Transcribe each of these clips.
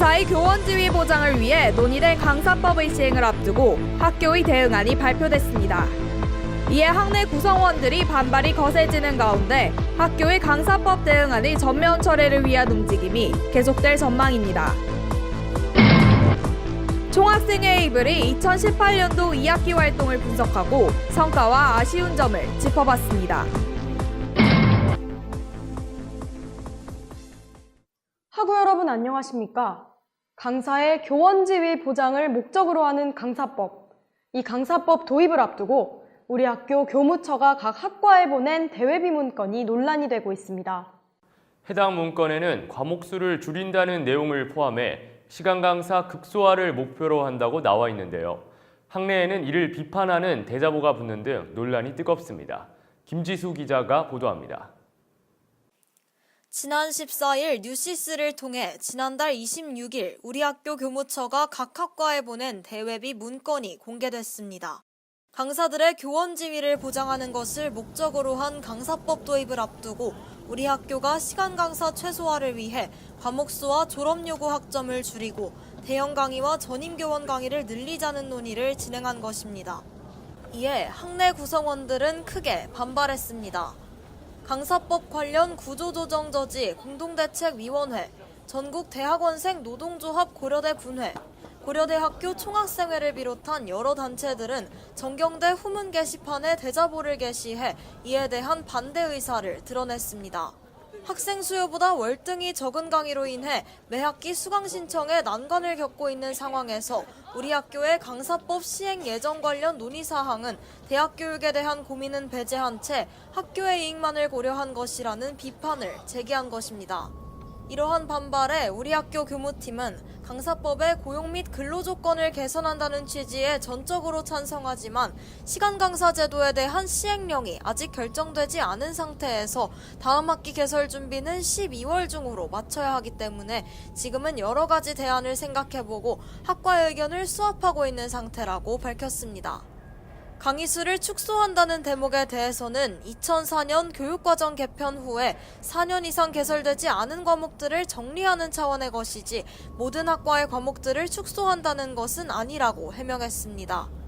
강사의 교원 지위 보장을 위해 논의된 강사법의 시행을 앞두고 학교의 대응안이 발표됐습니다. 이에 학내 구성원들이 반발이 거세지는 가운데 학교의 강사법 대응안의 전면 철회를 위한 움직임이 계속될 전망입니다. 총학생회 에이블이 2018년도 2학기 활동을 분석하고 성과와 아쉬운 점을 짚어봤습니다. 학우 여러분 안녕하십니까? 강사의 교원 지위 보장을 목적으로 하는 강사법. 이 강사법 도입을 앞두고 우리 학교 교무처가 각 학과에 보낸 대외비 문건이 논란이 되고 있습니다. 해당 문건에는 과목 수를 줄인다는 내용을 포함해 시간 강사 극소화를 목표로 한다고 나와 있는데요. 학내에는 이를 비판하는 대자보가 붙는 등 논란이 뜨겁습니다. 김지수 기자가 보도합니다. 지난 14일 뉴시스를 통해 지난달 26일 우리 학교 교무처가 각 학과에 보낸 대외비 문건이 공개됐습니다. 강사들의 교원 지위를 보장하는 것을 목적으로 한 강사법 도입을 앞두고 우리 학교가 시간 강사 최소화를 위해 과목 수와 졸업 요구 학점을 줄이고 대형 강의와 전임 교원 강의를 늘리자는 논의를 진행한 것입니다. 이에 학내 구성원들은 크게 반발했습니다. 강사법 관련 구조조정저지 공동대책위원회, 전국대학원생 노동조합 고려대 분회, 고려대 학교 총학생회를 비롯한 여러 단체들은 정경대 후문 게시판에 대자보를 게시해 이에 대한 반대 의사를 드러냈습니다. 학생 수요보다 월등히 적은 강의로 인해 매학기 수강 신청에 난관을 겪고 있는 상황에서 우리 학교의 강사법 시행 예정 관련 논의사항은 대학 교육에 대한 고민은 배제한 채 학교의 이익만을 고려한 것이라는 비판을 제기한 것입니다. 이러한 반발에 우리 학교 교무팀은 강사법의 고용 및 근로 조건을 개선한다는 취지에 전적으로 찬성하지만 시간 강사 제도에 대한 시행령이 아직 결정되지 않은 상태에서 다음 학기 개설 준비는 12월 중으로 마쳐야 하기 때문에 지금은 여러 가지 대안을 생각해보고 학과의 의견을 수합하고 있는 상태라고 밝혔습니다. 강의 수를 축소한다는 대목에 대해서는 2004년 교육과정 개편 후에 4년 이상 개설되지 않은 과목들을 정리하는 차원의 것이지 모든 학과의 과목들을 축소한다는 것은 아니라고 해명했습니다.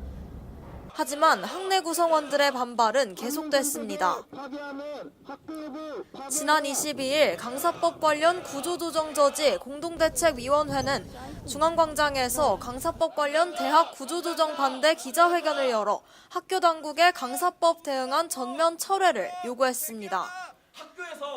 하지만 학내 구성원들의 반발은 계속됐습니다. 지난 22일 강사법 관련 구조조정저지 공동대책위원회는 중앙광장에서 강사법 관련 대학 구조조정 반대 기자회견을 열어 학교 당국의 강사법 대응안 전면 철회를 요구했습니다.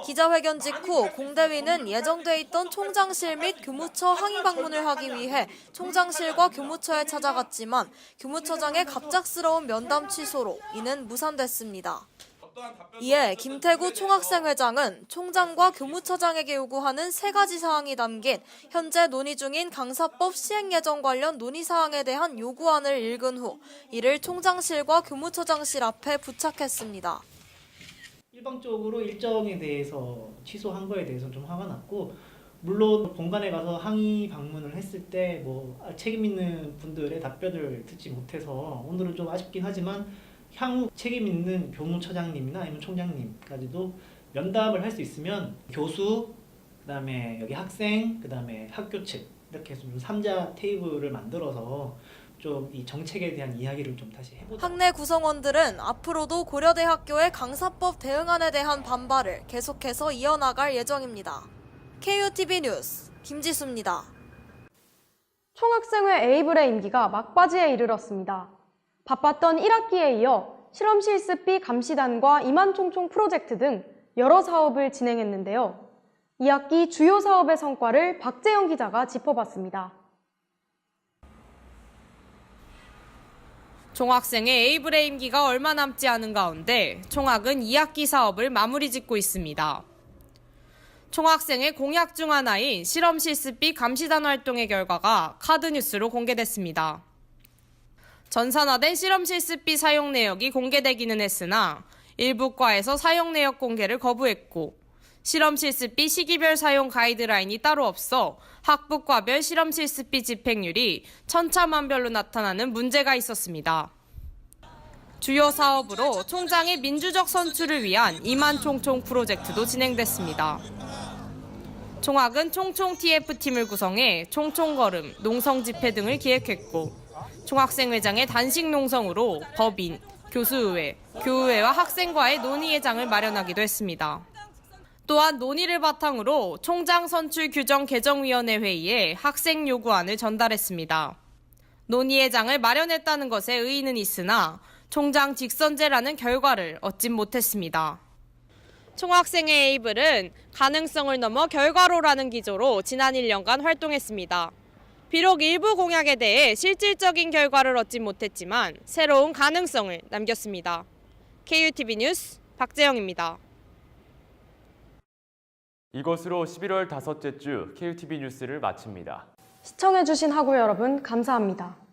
기자회견 직후 공대위는 예정돼 있던 총장실 및 교무처 항의 방문을 하기 위해 총장실과 교무처에 찾아갔지만 교무처장의 갑작스러운 면담 취소로 이는 무산됐습니다. 이에 김태구 총학생회장은 총장과 교무처장에게 요구하는 3가지 사항이 담긴 현재 논의 중인 강사법 시행 예정 관련 논의사항에 대한 요구안을 읽은 후 이를 총장실과 교무처장실 앞에 부착했습니다. 일방적으로 일정에 대해서 취소한 거에 대해서 좀 화가 났고, 물론 본관에 가서 항의 방문을 했을 때 책임 있는 분들의 답변을 듣지 못해서 오늘은 좀 아쉽긴 하지만 향후 책임 있는 교무처장님이나 아니면 총장님까지도 면담을 할 수 있으면 교수, 그다음에 여기 학생, 그다음에 학교 측 이렇게 해서 좀 3자 테이블을 만들어서 좀 이 정책에 대한 이야기를 좀 다시 해보자. 학내 구성원들은 앞으로도 고려대 학교의 강사법 대응안에 대한 반발을 계속해서 이어나갈 예정입니다. KUTV 뉴스 김지수입니다. 총학생회 에이블의 임기가 막바지에 이르렀습니다. 바빴던 1학기에 이어 실험 실습비 감시단과 이만총총 프로젝트 등 여러 사업을 진행했는데요. 2학기 주요 사업의 성과를 박재영 기자가 짚어봤습니다. 총학생의 에이블의 임기가 얼마 남지 않은 가운데 총학은 2학기 사업을 마무리 짓고 있습니다. 총학생의 공약 중 하나인 실험 실습비 감시단 활동의 결과가 카드뉴스로 공개됐습니다. 전산화된 실험 실습비 사용 내역이 공개되기는 했으나 일부 과에서 사용 내역 공개를 거부했고 실험 실습비 시기별 사용 가이드라인이 따로 없어 학부과별 실험 실습비 집행률이 천차만별로 나타나는 문제가 있었습니다. 주요 사업으로 총장의 민주적 선출을 위한 이만총총 프로젝트도 진행됐습니다. 총학은 총총 TF팀을 구성해 총총걸음, 농성집회 등을 기획했고 총학생회장의 단식 농성으로 법인, 교수의회, 교의회와 학생과의 논의회장을 마련하기도 했습니다. 또한 논의를 바탕으로 총장 선출 규정 개정위원회 회의에 학생 요구안을 전달했습니다. 논의회장을 마련했다는 것에 의의는 있으나 총장 직선제라는 결과를 얻진 못했습니다. 총학생회 에이블은 가능성을 넘어 결과로라는 기조로 지난 1년간 활동했습니다. 비록 일부 공약에 대해 실질적인 결과를 얻진 못했지만 새로운 가능성을 남겼습니다. KUTV 뉴스 박재영입니다. 이것으로 11월 5째 주 KUTV 뉴스를 마칩니다. 시청해주신 학우 여러분 감사합니다.